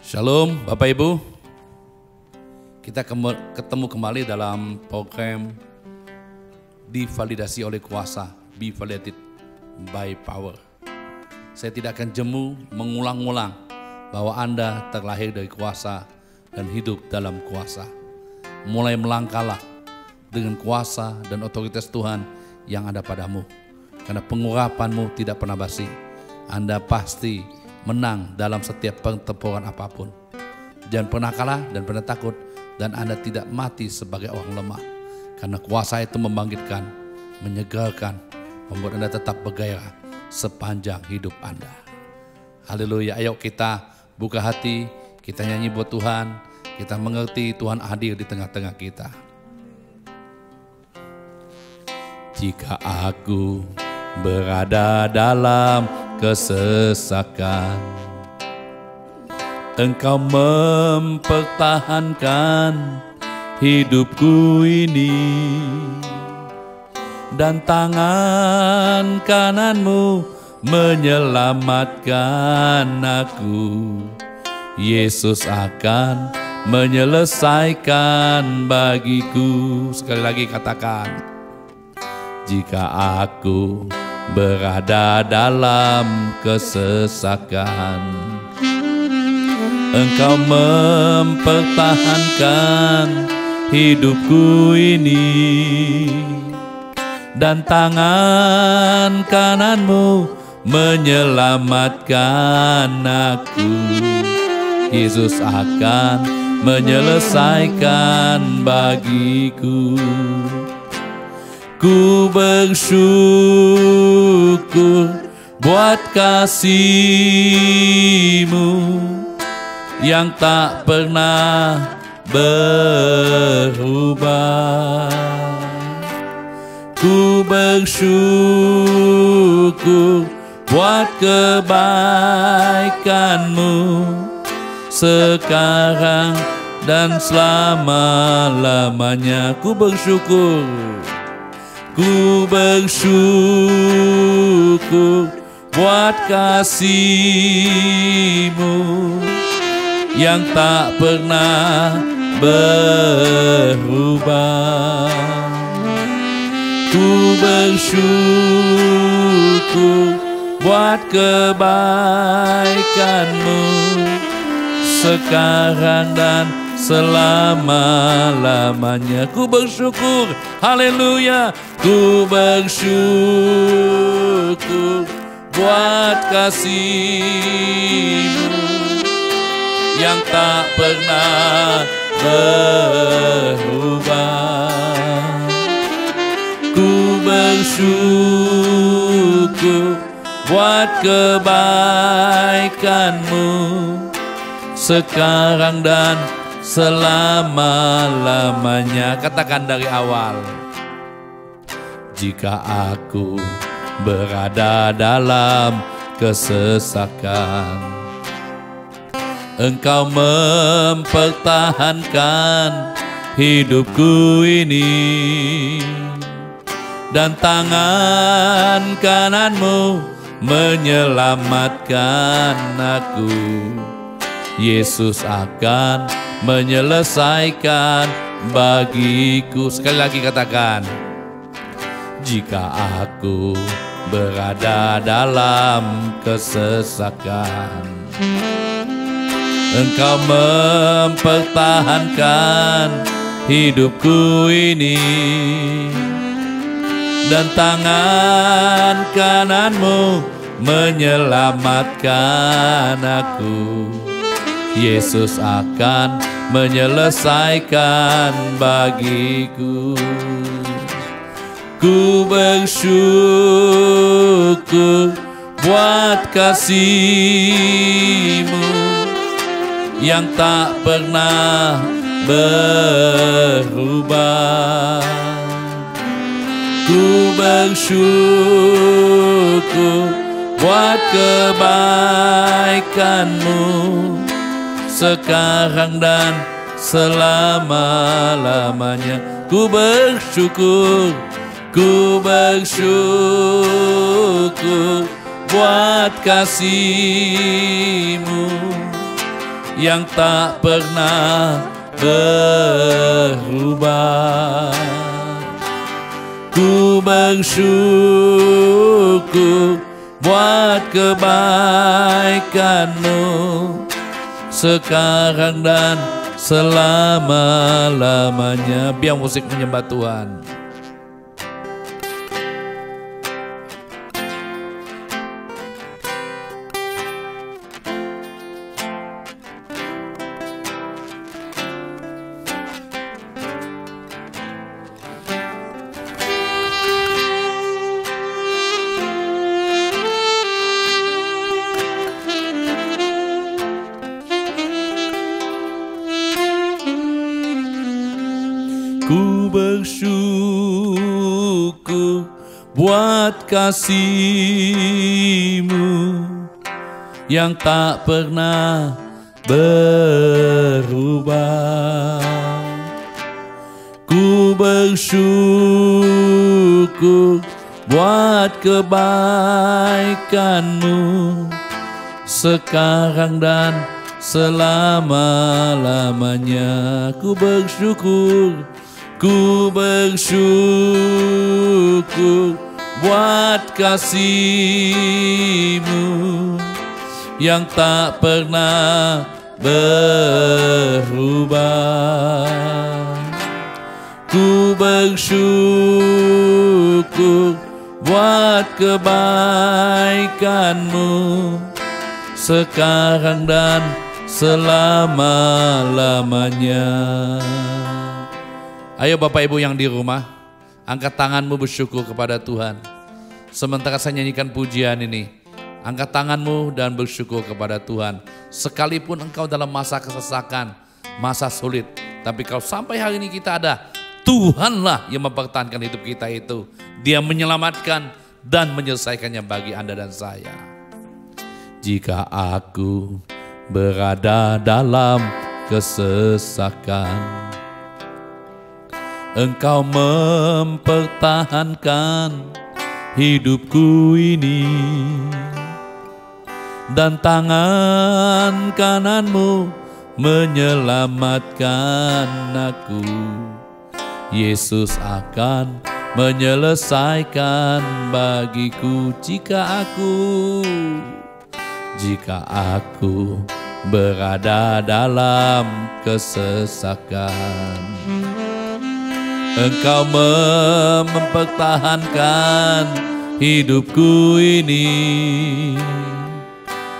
Shalom Bapak Ibu, kita ketemu kembali dalam program divalidasi oleh kuasa, be validated by power. Saya tidak akan jemu mengulang-ulang bahwa Anda terlahir dari kuasa dan hidup dalam kuasa. Mulai melangkahlah dengan kuasa dan otoritas Tuhan yang ada padamu. Karena pengurapanmu tidak pernah basi. Anda pasti menang dalam setiap pertempuran apapun. Jangan pernah kalah dan pernah takut, dan Anda tidak mati sebagai orang lemah. Karena kuasa itu membangkitkan, menyegarkan, membuat Anda tetap bergairah sepanjang hidup Anda. Haleluya, ayo kita buka hati, kita nyanyi buat Tuhan, kita mengerti Tuhan hadir di tengah-tengah kita. Jika aku berada dalam kesesakan, Engkau mempertahankan hidupku ini, dan tangan kananmu menyelamatkan aku. Yesus akan menyelesaikan bagiku. Sekali lagi katakan, jika aku berada dalam kesesakan, Engkau mempertahankan hidupku ini, dan tangan kananmu menyelamatkan aku. Yesus akan menyelesaikan bagiku. Ku bersyukur buat kasih-Mu yang tak pernah berubah. Ku bersyukur buat kebaikan-Mu sekarang dan selama-lamanya. Ku bersyukur. Ku bersyukur buat kasih-Mu yang tak pernah berubah. Ku bersyukur buat kebaikan-Mu sekarang dan selama-lamanya. Ku bersyukur, haleluya. Ku bersyukur buat kasih-Mu yang tak pernah berubah. Ku bersyukur buat kebaikan-Mu sekarang dan selama-lamanya. Katakan dari awal. Jika aku berada dalam kesesakan, Engkau mempertahankan hidupku ini, dan tangan kananmu menyelamatkan aku. Yesus akan menyelesaikan bagiku. Sekali lagi katakan, jika aku berada dalam kesesakan, Engkau mempertahankan hidupku ini, dan tangan kananmu menyelamatkan aku. Yesus akan menyelesaikan bagiku. Ku bersyukur buat kasih-Mu yang tak pernah berubah. Ku bersyukur buat kebaikan-Mu sekarang dan selama-lamanya. Ku bersyukur, ku bersyukur buat kasih-Mu yang tak pernah berubah. Ku bersyukur buat kebaikan-Mu sekarang dan selama-lamanya. Biar musik menyembah Tuhan. Ku bersyukur buat kasih-Mu yang tak pernah berubah. Ku bersyukur buat kebaikan-Mu sekarang dan selama-lamanya. Ku bersyukur buat kasih-Mu yang tak pernah berubah. Ku bersyukur buat kebaikan-Mu sekarang dan selama-lamanya. Ayo Bapak Ibu yang di rumah, angkat tanganmu bersyukur kepada Tuhan. Sementara saya nyanyikan pujian ini, angkat tanganmu dan bersyukur kepada Tuhan. Sekalipun engkau dalam masa kesesakan, masa sulit, tapi kalau sampai hari ini kita ada, Tuhanlah yang mempertahankan hidup kita itu. Dia menyelamatkan dan menyelesaikannya bagi Anda dan saya. Jika aku berada dalam kesesakan, Engkau mempertahankan hidupku ini, dan tangan kanan-Mu menyelamatkan aku. Yesus akan menyelesaikan bagiku jika aku berada dalam kesesakan. Engkau mempertahankan hidupku ini,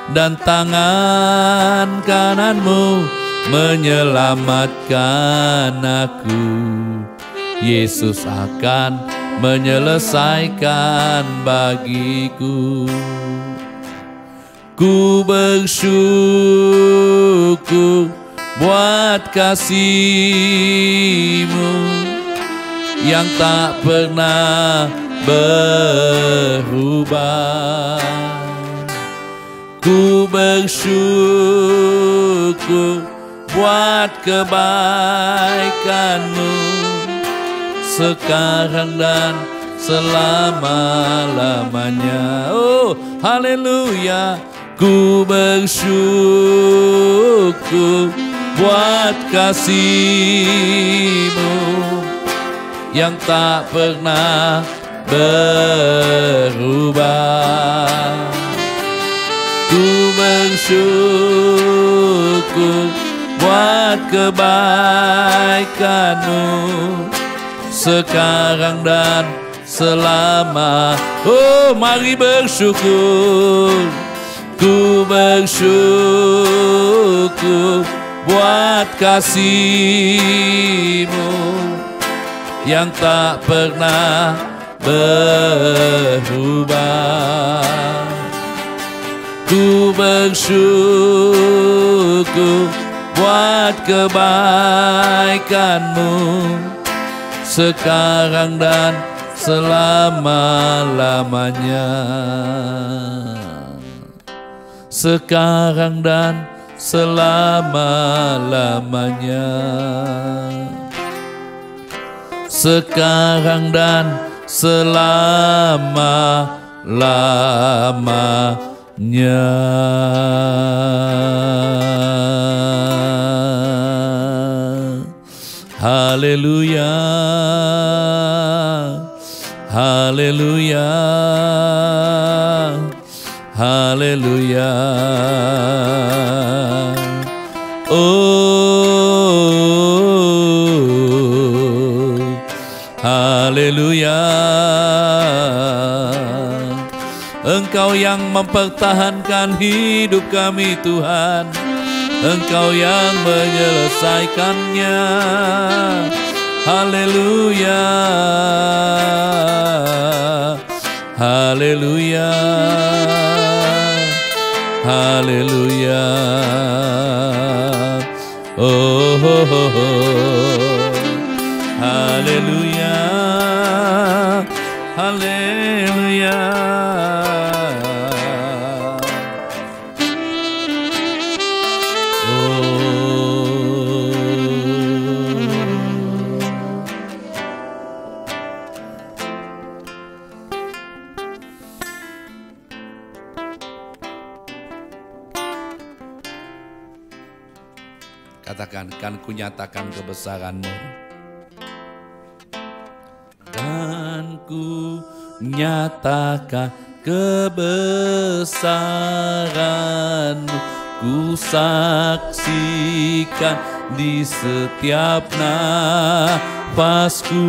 dan tangan kanan-Mu menyelamatkan aku. Yesus akan menyelesaikan bagiku. Ku bersyukur buat kasih-Mu yang tak pernah berubah. Ku bersyukur buat kebaikan-Mu sekarang dan selama-lamanya. Oh, haleluya. Ku bersyukur buat kasih-Mu yang tak pernah berubah. Ku bersyukur buat kebaikan-Mu sekarang dan selama. Oh, mari bersyukur. Ku bersyukur buat kasih-Mu yang tak pernah berubah. Ku bersyukur buat kebaikan-Mu sekarang dan selama-lamanya. Sekarang dan selama-lamanya. Sekarang dan selama-lamanya. Haleluya, haleluya, haleluya. Oh, haleluya. Engkau yang mempertahankan hidup kami Tuhan, Engkau yang menyelesaikannya. Haleluya, haleluya, haleluya. Oh, oh, oh, oh. Haleluya, haleluya. Katakan, kan ku nyatakan kebesaran-Mu. Kan ku nyatakan kebesaran-Mu, ku saksikan di setiap nafasku.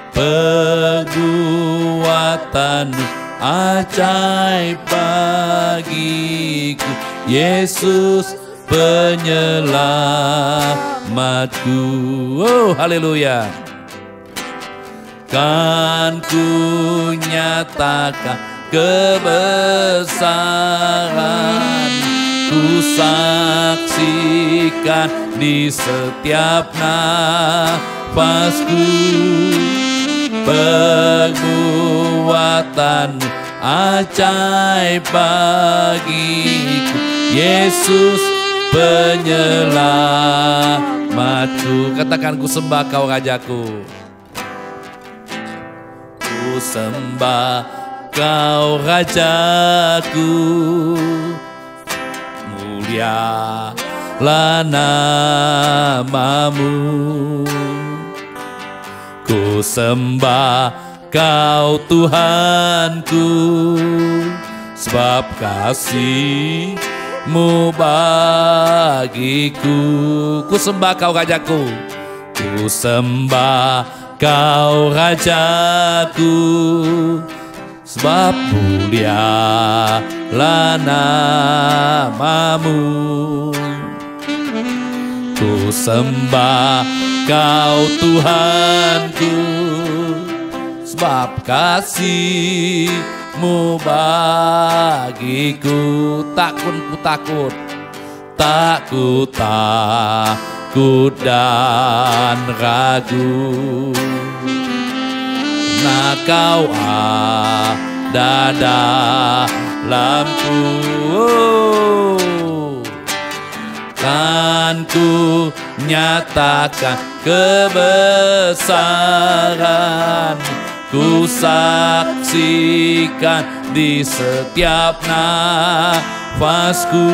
Perbuatan-Mu ajaib bagiku, Yesus penyelamatku. Oh, haleluya. Kan ku nyatakan kebesaran, ku saksikan di setiap nafasku. Perbuatan-Mu ajaib bagiku, Yesus penyelamatku. Katakan, ku sembah Kau Rajaku. Ku sembah Kau Rajaku, mulialah nama-Mu. Ku sembah Kau Tuhanku, sebab kasih-Mu bagiku. Ku sembah Kau Rajaku, ku sembah Kau Rajaku, sebab mulialah nama-Mu. Ku sembah Kau Tuhanku, sebab kasih-Mu bagiku. Takun ku takut, tak ku takut dan ragu. Nah, Kau ada dalamku. Kan ku nyatakan kebesaran, ku saksikan di setiap nafasku.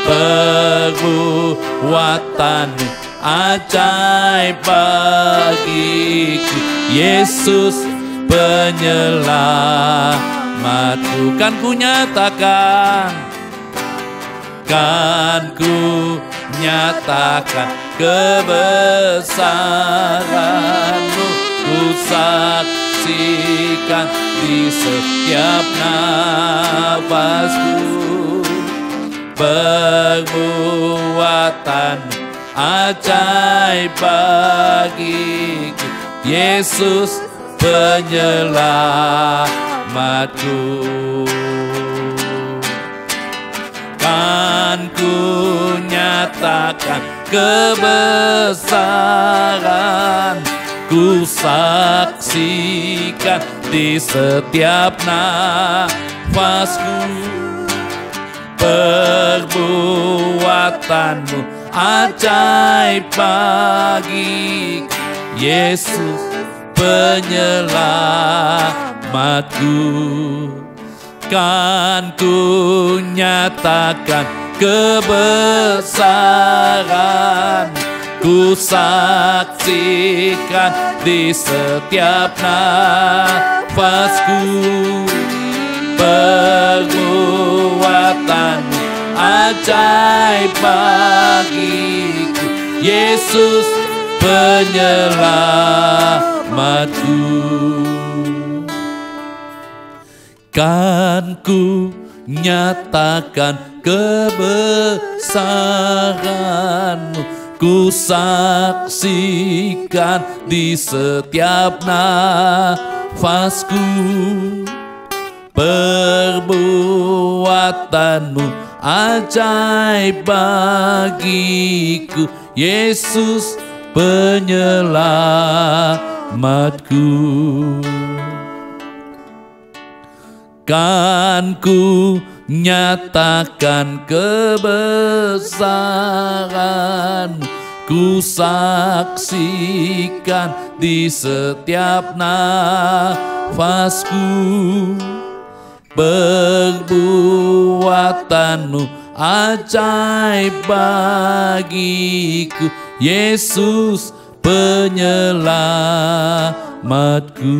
Perbuatan-Mu ajaib bagiku, Yesus penyelamatku. Kan ku nyatakan, kan ku nyatakan kebesaran-Mu, ku saksikan di setiap nafasku. Perbuatan-Mu ajaib bagiku, Yesus penyelamatku. Kan ku nyatakan kebesaran, ku saksikan di setiap nafasku. Perbuatan-Mu ajaib bagiku, Yesus penyelamatku. Kan ku nyatakan kebesaran, ku saksikan di setiap nafasku. Perbuatan ajaib bagiku, Yesus penyelamatku. Kan ku nyatakan kebesaran-Mu, ku saksikan di setiap nafasku. Perbuatan-Mu ajaib bagiku, Yesus penyelamatku. Kan ku nyatakan kebesaran, ku saksikan di setiap nafasku. Perbuatan-Mu ajaib bagiku, Yesus penyelamatku.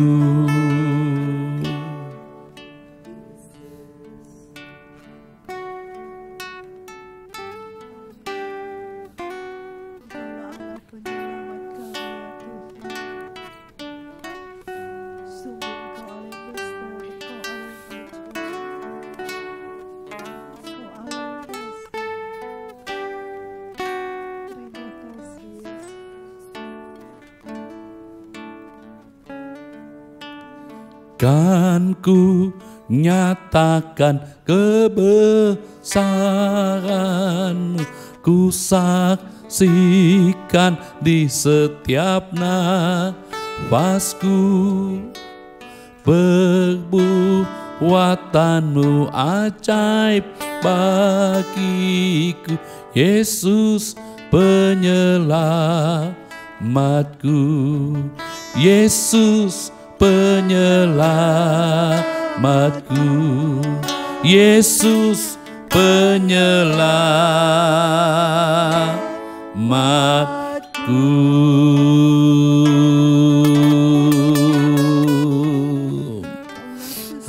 Kan ku nyatakan kebesaran-Mu, ku saksikan di setiap nafasku. Perbuatan-Mu ajaib bagiku, Yesus penyelamatku. Yesus penyelamatku, Yesus penyelamatku.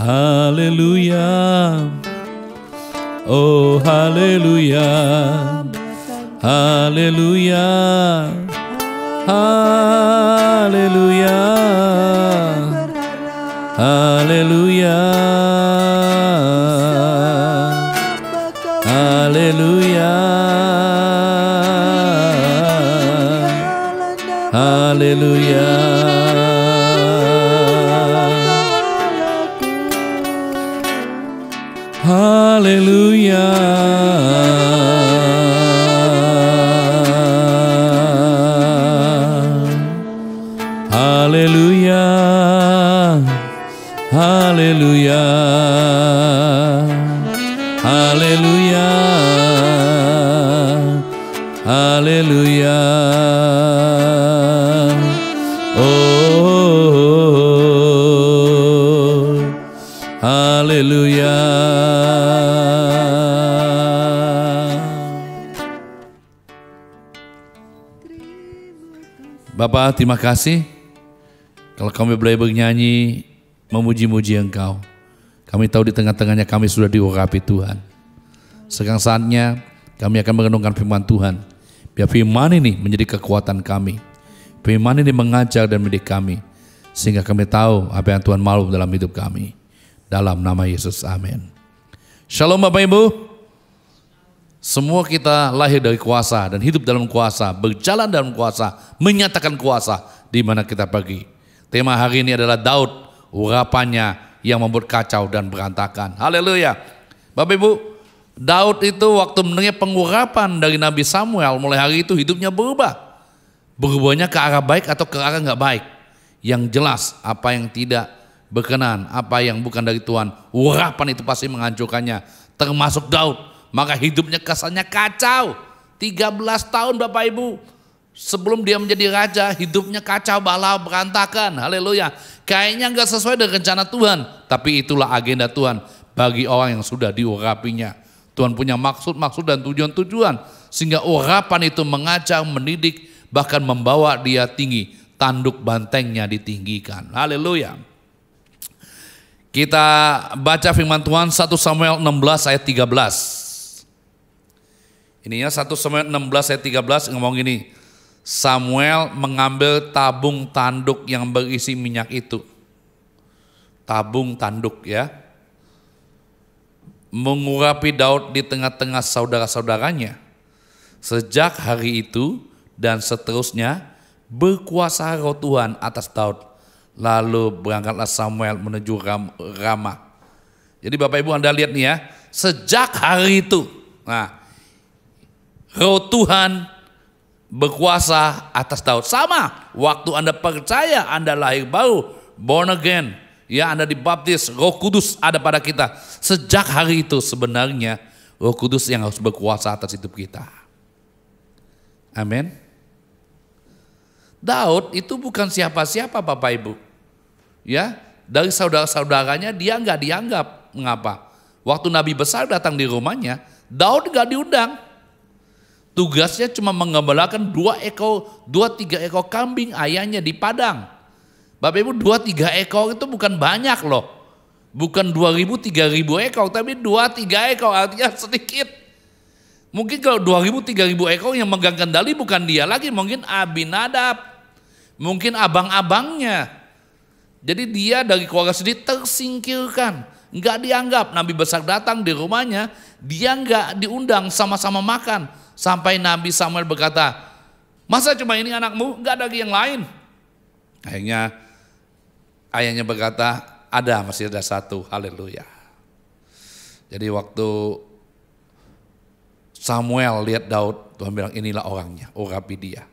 Haleluya, oh haleluya, haleluya, haleluya, haleluya, haleluya, haleluya. Haleluya. Haleluya. Haleluya. Haleluya. Haleluya. Oh, haleluya. Bapak, terima kasih kalau kami boleh bernyanyi memuji-muji Engkau. Kami tahu di tengah-tengahnya kami sudah diurapi Tuhan. Sekarang saatnya kami akan merenungkan firman Tuhan. Biar firman ini menjadi kekuatan kami. Firman ini mengajar dan mendidik kami. Sehingga kami tahu apa yang Tuhan mau dalam hidup kami. Dalam nama Yesus, amin. Shalom Bapak Ibu. Semua kita lahir dari kuasa dan hidup dalam kuasa, berjalan dalam kuasa, menyatakan kuasa di mana kita pergi. Tema hari ini adalah Daud, urapannya yang membuat kacau dan berantakan. Haleluya. Bapak Ibu, Daud itu waktu mendengar pengurapan dari Nabi Samuel, mulai hari itu hidupnya berubah. Berubahnya ke arah baik atau ke arah nggak baik. Yang jelas apa yang tidak berkenan, apa yang bukan dari Tuhan, urapan itu pasti menghancurkannya. Termasuk Daud. Maka hidupnya kesannya kacau. 13 tahun Bapak Ibu. Sebelum dia menjadi raja, hidupnya kacau, balau, berantakan. Haleluya. Kayaknya enggak sesuai dengan rencana Tuhan. Tapi itulah agenda Tuhan bagi orang yang sudah diurapinya. Tuhan punya maksud dan tujuan-tujuan. Sehingga urapan itu mengajar, mendidik, bahkan membawa dia tinggi, tanduk bantengnya ditinggikan. Haleluya. Kita baca firman Tuhan 1 Samuel 16 ayat 13. Ini ya 1 Samuel 16 ayat 13 ngomong gini. Samuel mengambil tabung tanduk yang berisi minyak itu. Tabung tanduk ya. Mengurapi Daud di tengah-tengah saudara-saudaranya. Sejak hari itu dan seterusnya berkuasa roh Tuhan atas Daud. Lalu berangkatlah Samuel menuju Rama. Jadi Bapak Ibu Anda lihat nih ya. Sejak hari itu. Nah, roh Tuhan berkuasa atas Daud. Sama, waktu Anda percaya, Anda lahir baru, born again, ya Anda dibaptis, Roh Kudus ada pada kita. Sejak hari itu sebenarnya Roh Kudus yang harus berkuasa atas hidup kita. Amin. Daud itu bukan siapa-siapa Bapak Ibu. Ya, dari saudara-saudaranya dia nggak dianggap. Mengapa? Waktu Nabi besar datang di rumahnya, Daud nggak diundang. Tugasnya cuma mengembalakan 2-3 ekor kambing ayahnya di padang. Bapak Ibu 2-3 ekor itu bukan banyak loh. Bukan 2.000-3.000 ekor, tapi 2-3 ekor artinya sedikit. Mungkin kalau 2.000-3.000 ekor yang megang kendali bukan dia lagi, mungkin Abinadab. Mungkin abang-abangnya. Jadi dia dari keluarga sendiri tersingkirkan. Enggak dianggap. Nabi besar datang di rumahnya, dia enggak diundang sama-sama makan. Sampai Nabi Samuel berkata, masa cuma ini anakmu, enggak ada lagi yang lain? Akhirnya ayahnya berkata, masih ada satu, haleluya. Jadi waktu Samuel lihat Daud, Tuhan bilang inilah orangnya, urapi dia.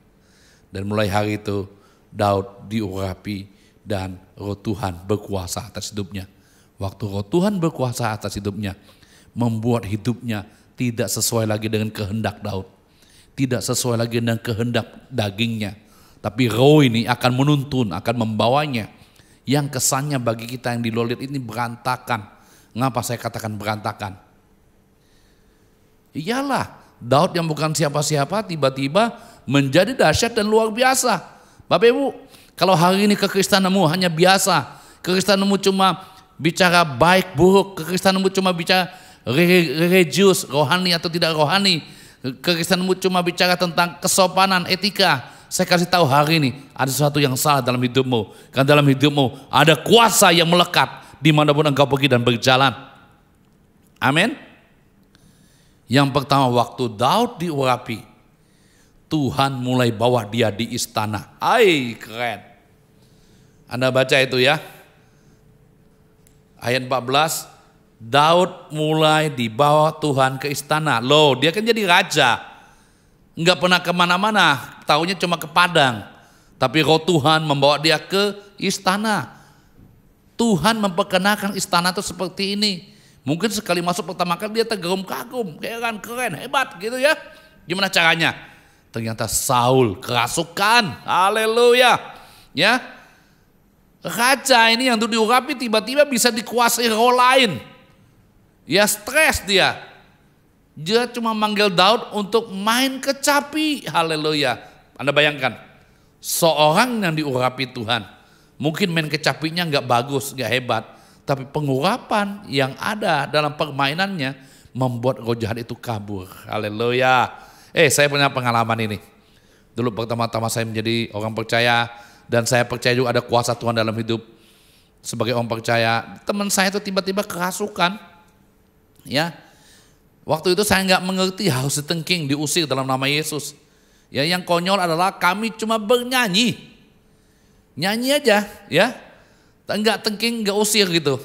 Dan mulai hari itu Daud diurapi dan roh Tuhan berkuasa atas hidupnya. Waktu roh Tuhan berkuasa atas hidupnya, membuat hidupnya tidak sesuai lagi dengan kehendak Daud. Tidak sesuai lagi dengan kehendak dagingnya. Tapi roh ini akan menuntun, akan membawanya. Yang kesannya bagi kita yang di luar ini berantakan. Ngapa saya katakan berantakan? Iyalah, Daud yang bukan siapa-siapa tiba-tiba menjadi dahsyat dan luar biasa. Bapak Ibu, kalau hari ini kekristenanmu hanya biasa. Kekristenanmu cuma bicara baik buruk. Kekristenanmu cuma bicara religius, rohani atau tidak rohani. Kekristenanmu cuma bicara tentang kesopanan, etika. Saya kasih tahu hari ini ada sesuatu yang salah dalam hidupmu. Karena dalam hidupmu ada kuasa yang melekat dimanapun engkau pergi dan berjalan. Amin. Yang pertama waktu Daud diurapi, Tuhan mulai bawa dia di istana. Keren. Anda baca itu ya. Ayat 14. Daud mulai dibawa Tuhan ke istana. Loh, dia kan jadi raja. Enggak pernah kemana-mana, taunya cuma ke padang. Tapi roh Tuhan membawa dia ke istana. Tuhan memperkenalkan istana itu seperti ini. Mungkin sekali masuk pertama kali dia tergagum-kagum. Keren, hebat gitu ya. Gimana caranya? Ternyata Saul kerasukan. Haleluya. Ya. Raja ini yang diurapi tiba-tiba bisa dikuasai roh lain. Ya stres dia. Dia cuma manggil Daud untuk main kecapi. Haleluya. Anda bayangkan. Seorang yang diurapi Tuhan. Mungkin main kecapinya gak bagus, gak hebat. Tapi pengurapan yang ada dalam permainannya membuat roh jahat itu kabur. Haleluya. Saya punya pengalaman ini. Dulu pertama-tama saya menjadi orang percaya. Dan saya percaya juga ada kuasa Tuhan dalam hidup. Sebagai orang percaya. Teman saya itu tiba-tiba kerasukan. Ya, waktu itu saya nggak mengerti harus ditengking, diusir dalam nama Yesus. Ya, yang konyol adalah kami cuma bernyanyi, nyanyi aja, ya, nggak tengking, nggak usir gitu.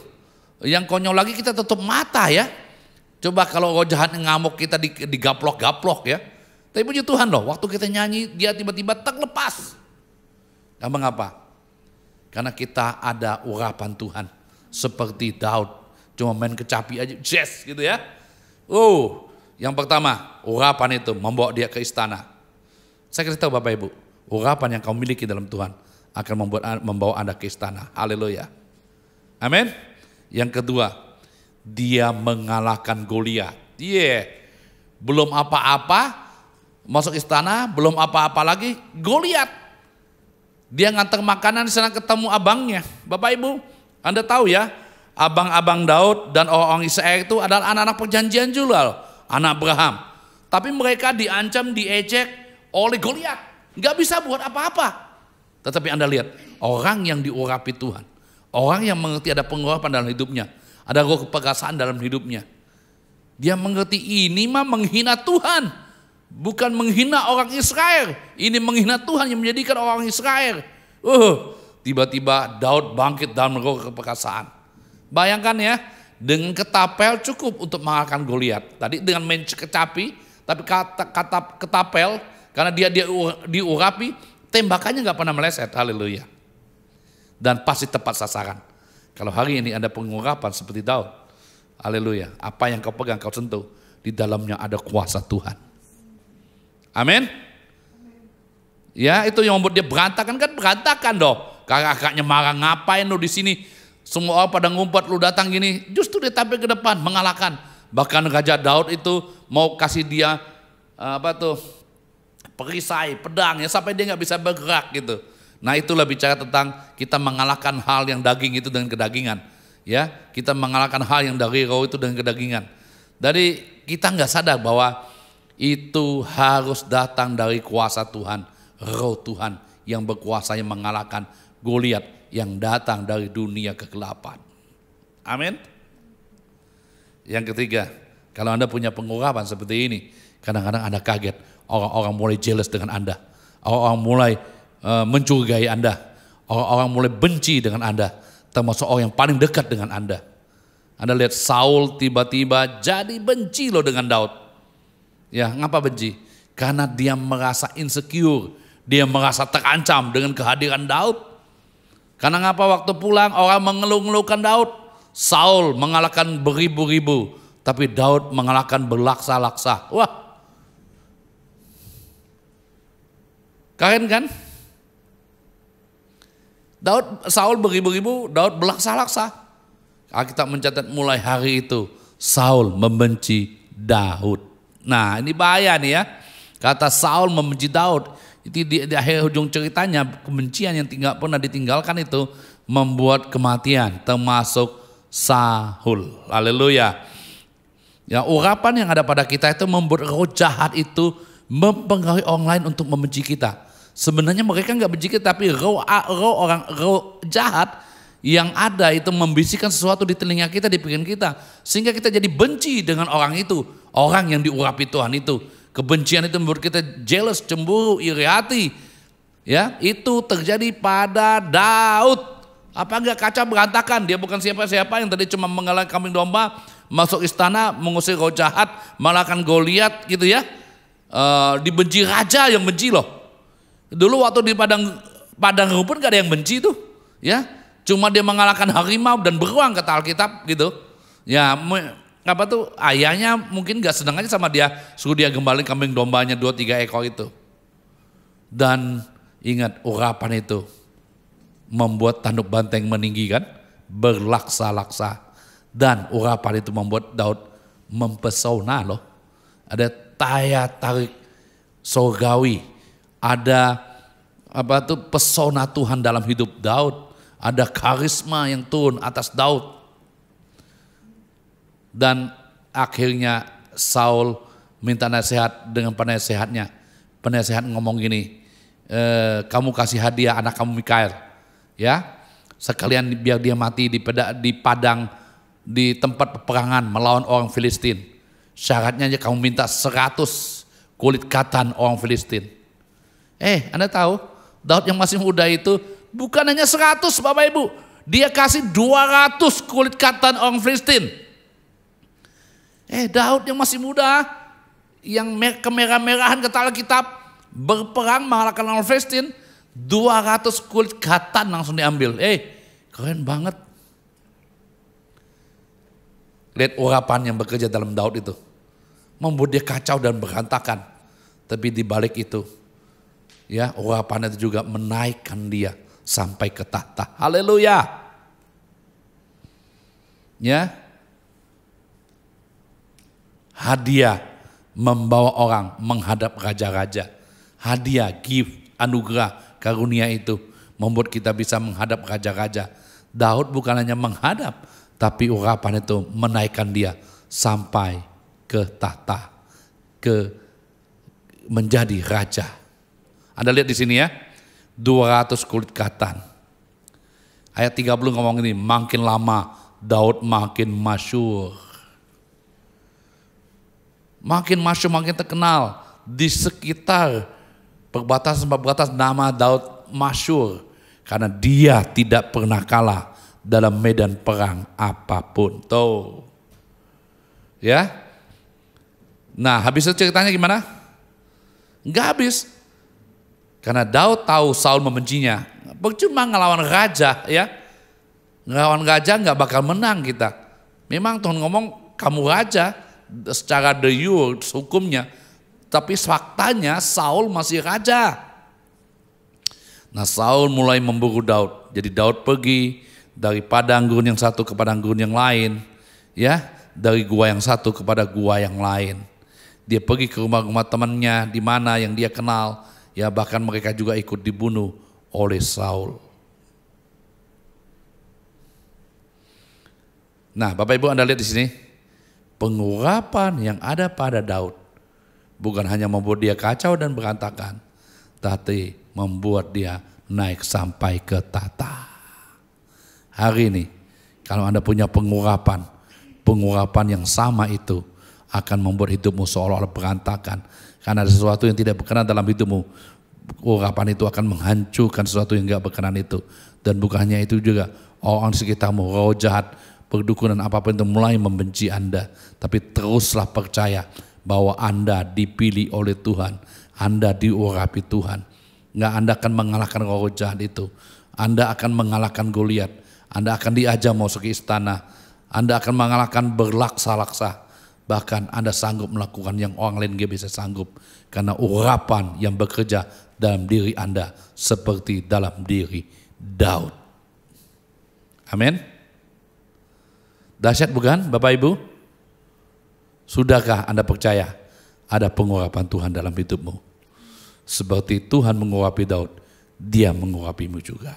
Yang konyol lagi kita tutup mata ya. Coba kalau roh jahat ngamuk kita digaplok-gaplok ya. Tapi puji Tuhan loh, waktu kita nyanyi dia tiba-tiba terlepas. Mengapa? Karena kita ada urapan Tuhan seperti Daud. Cuma main kecapi aja, yes gitu ya. Yang pertama, urapan itu membawa dia ke istana. Saya kasih tahu Bapak Ibu, urapan yang kau miliki dalam Tuhan akan membawa Anda ke istana. Haleluya. Amin. Yang kedua, dia mengalahkan Goliat. Belum apa-apa, masuk istana, belum apa-apa lagi, Goliat. Dia ngantar makanan di sana ketemu abangnya. Bapak Ibu, Anda tahu ya, abang-abang Daud dan orang-orang Israel itu adalah anak-anak perjanjian juga, anak Abraham. Tapi mereka diancam, diejek oleh Goliat. Nggak bisa buat apa-apa. Tetapi Anda lihat, orang yang diurapi Tuhan, orang yang mengerti ada pengurapan dalam hidupnya, ada roh keperkasaan dalam hidupnya. Dia mengerti ini mah menghina Tuhan, bukan menghina orang Israel. Ini menghina Tuhan yang menjadikan orang Israel. Tiba-tiba Daud bangkit dalam roh keperkasaan. Bayangkan ya, dengan ketapel cukup untuk mengalahkan Goliat. Tadi dengan main kecapi, tapi kata ketapel karena dia diurapi, tembakannya nggak pernah meleset. Haleluya. Dan pasti tepat sasaran. Kalau hari ini ada pengurapan seperti Daud, haleluya, apa yang kau pegang kau sentuh, di dalamnya ada kuasa Tuhan. Amin. Ya, itu yang membuat dia berantakan, kan berantakan dong. Kakak-kakaknya marah, ngapain lu di sini? Semua orang pada ngumpet, lu datang gini. Justru dia tampil ke depan mengalahkan. Bahkan Raja Daud itu mau kasih dia perisai, pedang ya, sampai dia nggak bisa bergerak gitu. Nah, itulah bicara tentang kita mengalahkan hal yang daging itu dengan kedagingan. Ya, kita mengalahkan hal yang dari roh itu dengan kedagingan. Dari kita nggak sadar bahwa itu harus datang dari kuasa Tuhan, roh Tuhan yang berkuasa yang mengalahkan Goliat yang datang dari dunia kegelapan. Amin. Yang ketiga, kalau Anda punya pengurapan seperti ini, kadang-kadang Anda kaget, orang-orang mulai jealous dengan Anda, orang-orang mulai mencurigai Anda, orang-orang mulai benci dengan Anda, termasuk orang yang paling dekat dengan Anda. Anda lihat Saul tiba-tiba jadi benci loh dengan Daud. Ya, ngapa benci? Karena dia merasa insecure, dia merasa terancam dengan kehadiran Daud. Karena ngapa waktu pulang orang mengeluh-ngeluhkan Daud? Saul mengalahkan beribu-ribu, tapi Daud mengalahkan berlaksa-laksa. Wah, keren kan? Saul beribu-ribu, Daud berlaksa-laksa. Alkitab mencatat mulai hari itu Saul membenci Daud. Nah, ini bahaya nih ya. Kata Saul membenci Daud, itu di akhir ujung ceritanya kebencian yang pernah ditinggalkan itu membuat kematian, termasuk Saul. Haleluya. Ya, urapan yang ada pada kita itu membuat roh jahat itu mempengaruhi orang lain untuk membenci kita. Sebenarnya mereka nggak benci kita, tapi roh jahat yang ada itu membisikkan sesuatu di telinga kita, di pikiran kita, sehingga kita jadi benci dengan orang itu, orang yang diurapi Tuhan itu. Kebencian itu membuat kita jealous, cemburu, iri hati. Ya, itu terjadi pada Daud. Apa enggak kacau berantakan? Dia bukan siapa-siapa yang tadi cuma mengalahkan kambing domba, masuk istana, mengusir roh jahat, mengalahkan Goliat gitu ya. Dibenci raja yang benci loh. Dulu waktu di padang rumput gak ada yang benci tuh, ya. Cuma dia mengalahkan harimau dan beruang kata Alkitab gitu. Ya, ayahnya mungkin gak senang aja sama dia, suruh dia gembaliin kambing dombanya 2-3 ekor itu. Dan ingat, urapan itu membuat tanduk banteng meninggi kan, berlaksa-laksa. Dan urapan itu membuat Daud mempesona loh. Ada daya tarik surgawi. Ada pesona Tuhan dalam hidup Daud, ada karisma yang turun atas Daud. Dan akhirnya Saul minta nasihat dengan penasehatnya. Penasehat ngomong gini, kamu kasih hadiah anak kamu Mikael, ya, sekalian biar dia mati di padang, di tempat peperangan melawan orang Filistin. Syaratnya aja kamu minta 100 kulit katan orang Filistin. Anda tahu, Daud yang masih muda itu bukan hanya 100 Bapak Ibu, dia kasih 200 kulit katan orang Filistin. Daud yang masih muda, yang kemerah-merahan kata Alkitab, berperang mengalahkan orang Filistin, 200 kulit katan langsung diambil. Keren banget. Lihat urapan yang bekerja dalam Daud itu, membuat dia kacau dan berantakan. Tapi di balik itu, ya, urapan itu juga menaikkan dia sampai ke tahta. Haleluya. Ya. Hadiah membawa orang menghadap raja-raja. Hadiah, gift, anugerah, karunia itu membuat kita bisa menghadap raja-raja. Daud bukan hanya menghadap, tapi urapan itu menaikkan dia sampai ke tahta, menjadi raja. Anda lihat di sini ya, 200 kulit katan. Ayat 30 ngomong ini, makin lama Daud makin masyhur. Makin masyhur, makin terkenal. Di sekitar perbatasan nama Daud masyhur. Karena dia tidak pernah kalah dalam medan perang apapun. Tuh. Ya. Nah, habis itu ceritanya gimana? Enggak habis. Karena Daud tahu Saul membencinya. Percuma ngelawan raja ya. Ngelawan raja enggak bakal menang kita. Memang Tuhan ngomong kamu raja secara de jure hukumnya. Tapi faktanya Saul masih raja. Nah, Saul mulai memburu Daud. Jadi Daud pergi dari padang gurun yang satu ke padang gurun yang lain. Ya, dari gua yang satu kepada gua yang lain. Dia pergi ke rumah-rumah temannya di mana yang dia kenal. Ya, bahkan mereka juga ikut dibunuh oleh Saul. Nah, Bapak Ibu Anda lihat di sini. Pengurapan yang ada pada Daud bukan hanya membuat dia kacau dan berantakan, tapi membuat dia naik sampai ke tahta. Hari ini kalau Anda punya pengurapan yang sama itu akan membuat hidupmu seolah-olah berantakan. Karena ada sesuatu yang tidak berkenan dalam hidupmu. Urapan itu akan menghancurkan sesuatu yang tidak berkenan itu. Dan bukan hanya itu juga, orang di sekitarmu, roh jahat, perdukunan apapun itu mulai membenci Anda. Tapi teruslah percaya bahwa Anda dipilih oleh Tuhan. Anda diurapi Tuhan. Nggak, Anda akan mengalahkan roh jahat itu. Anda akan mengalahkan Goliat. Anda akan diajar masuk ke istana. Anda akan mengalahkan berlaksa-laksa. Bahkan Anda sanggup melakukan yang orang lain gak bisa sanggup. Karena urapan yang bekerja dalam diri Anda seperti dalam diri Daud. Amin. Dahsyat bukan Bapak Ibu? Sudahkah Anda percaya ada pengurapan Tuhan dalam hidupmu? Seperti Tuhan mengurapi Daud, Dia mengurapimu juga.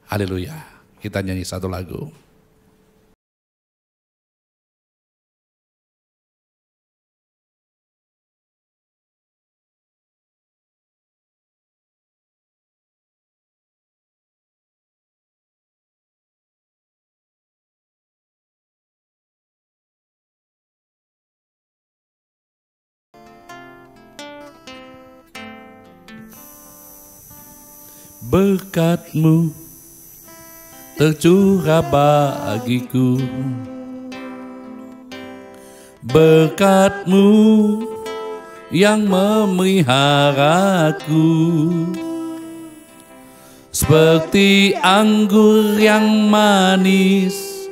Haleluya. Kita nyanyi satu lagu. Berkat-Mu tercurah bagiku, berkat-Mu yang memeliharaku, seperti anggur yang manis,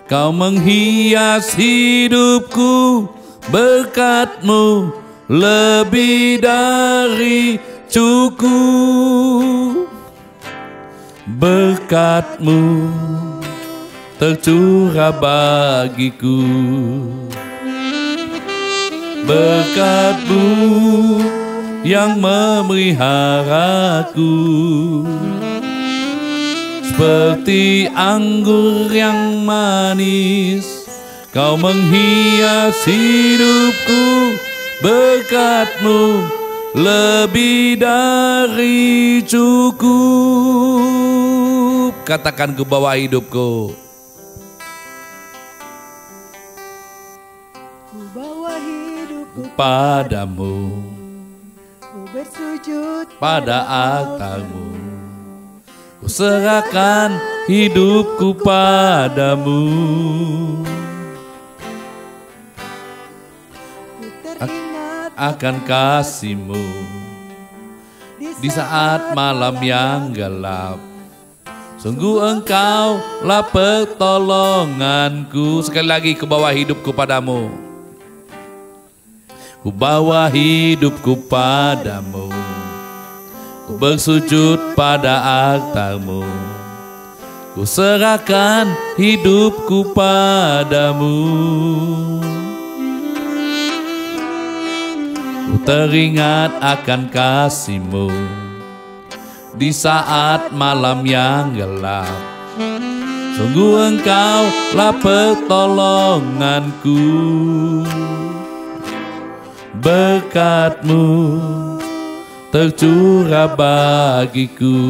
Kau menghias hidupku. Berkat-Mu lebih dari cukup. Berkat-Mu tercurah bagiku, berkat-Mu yang memeliharaku, seperti anggur yang manis, Kau menghias hidupku. Berkat-Mu lebih dari cukup. Katakan, ku bawa hidupku. Ku bawa hidupku Padamu, ku bersujud pada altar-Mu, ku serahkan hidupku padamu. Ku teringat Akan kasih-Mu di saat malam yang gelap. Sungguh Engkau-lah pertolonganku. Sekali lagi, ku bawa hidupku padamu. Ku bawa hidupku padamu. Ku bersujud pada altar-Mu. Ku serahkan hidupku padamu. Ku teringat akan kasih-Mu di saat malam yang gelap. Sungguh Engkau-lah pertolonganku. Berkat-Mu tercurah bagiku.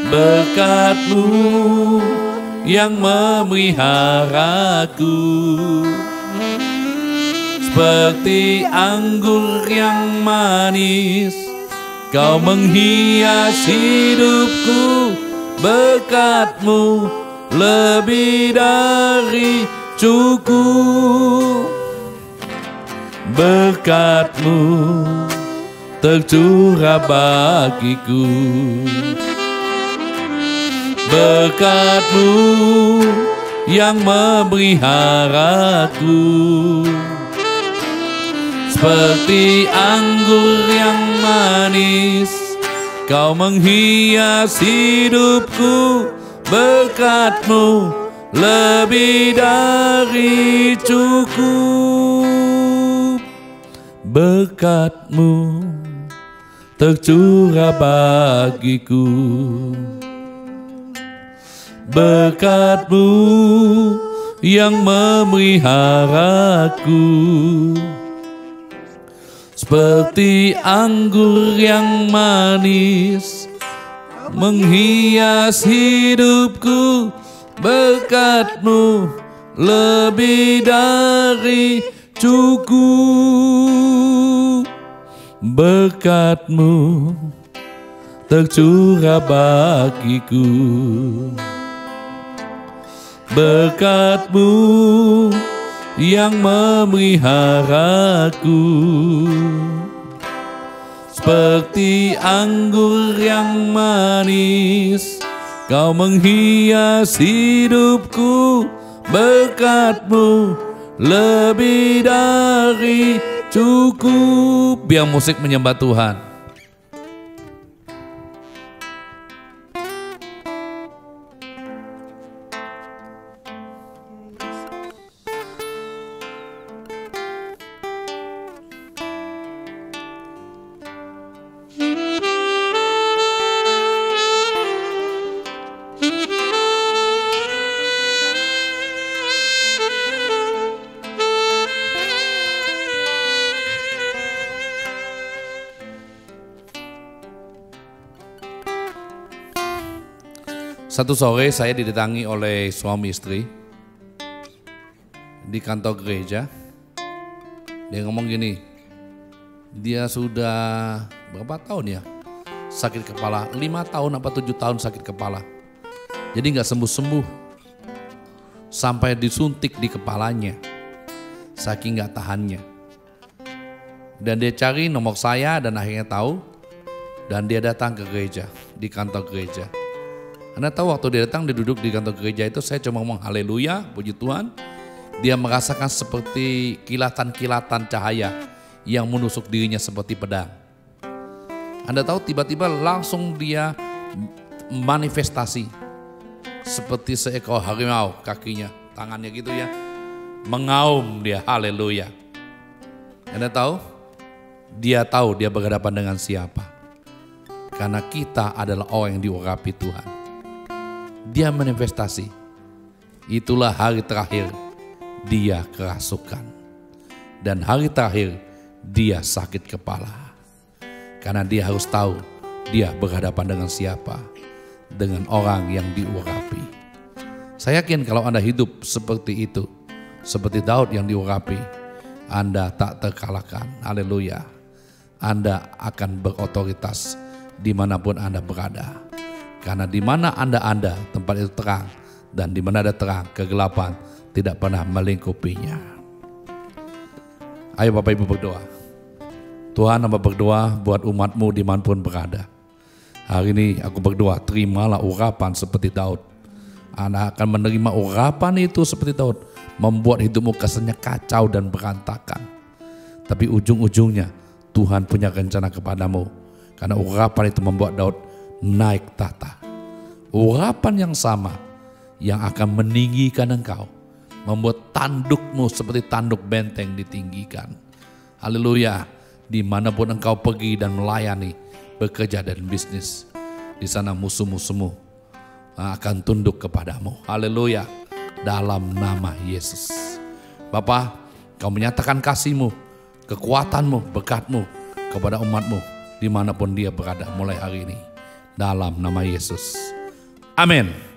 Berkat-Mu yang memeliharaku. Seperti anggur yang manis, Kau menghias hidupku. Berkat-Mu lebih dari cukup. Berkat-Mu tercurah bagiku. Berkat-Mu yang memeliharaku. Seperti anggur yang manis, Kau menghias hidupku. Berkat-Mu lebih dari cukup. Berkat-Mu tercurah bagiku. Berkat-Mu yang memeliharaku. Seperti anggur yang manis, menghias hidupku. Berkat-Mu lebih dari cukup. Berkat-Mu tercurah bagiku. Berkat-Mu yang memeliharaku. Seperti anggur yang manis, Kau menghias hidupku. Berkat-Mu lebih dari cukup. Biar musik menyembah Tuhan. Satu sore saya didatangi oleh suami istri di kantor gereja. Dia ngomong gini, dia sudah berapa tahun ya sakit kepala, 5 tahun apa 7 tahun sakit kepala. Jadi gak sembuh-sembuh, sampai disuntik di kepalanya, saking gak tahannya. Dan dia cari nomor saya dan akhirnya tahu, dan dia datang ke gereja, di kantor gereja. Anda tahu waktu dia datang, dia duduk di kantor gereja itu, saya cuma ngomong haleluya, puji Tuhan. Dia merasakan seperti kilatan-kilatan cahaya yang menusuk dirinya seperti pedang. Anda tahu tiba-tiba langsung dia manifestasi seperti seekor harimau kakinya, tangannya gitu ya. Mengaum dia, haleluya. Anda tahu? Dia tahu dia berhadapan dengan siapa. Karena kita adalah orang yang diurapi Tuhan. Dia manifestasi. Itulah hari terakhir dia kerasukan. Dan hari terakhir dia sakit kepala. Karena dia harus tahu dia berhadapan dengan siapa. Dengan orang yang diurapi. Saya yakin kalau Anda hidup seperti itu, seperti Daud yang diurapi, Anda tak terkalahkan. Haleluya. Anda akan berotoritas dimanapun Anda berada. Karena di mana Anda tempat itu terang, dan di mana ada terang, kegelapan tidak pernah melingkupinya. Ayo Bapak Ibu berdoa. Tuhan, hamba berdoa buat umat-Mu dimanapun berada. Hari ini aku berdoa, terimalah urapan seperti Daud. Anda akan menerima urapan itu seperti Daud, membuat hidupmu kesannya kacau dan berantakan. Tapi ujung-ujungnya Tuhan punya rencana kepadamu. Karena urapan itu membuat Daud naik tahta. Urapan yang sama yang akan meninggikan engkau, membuat tandukmu seperti tanduk benteng ditinggikan. Haleluya. Dimanapun engkau pergi dan melayani, bekerja dan bisnis, di sana musuh-musuhmu akan tunduk kepadamu. Haleluya. Dalam nama Yesus. Bapa, kau menyatakan kasih-Mu, kekuatan-Mu, berkat-Mu kepada umat-Mu dimanapun dia berada mulai hari ini. Dalam nama Yesus. Amin.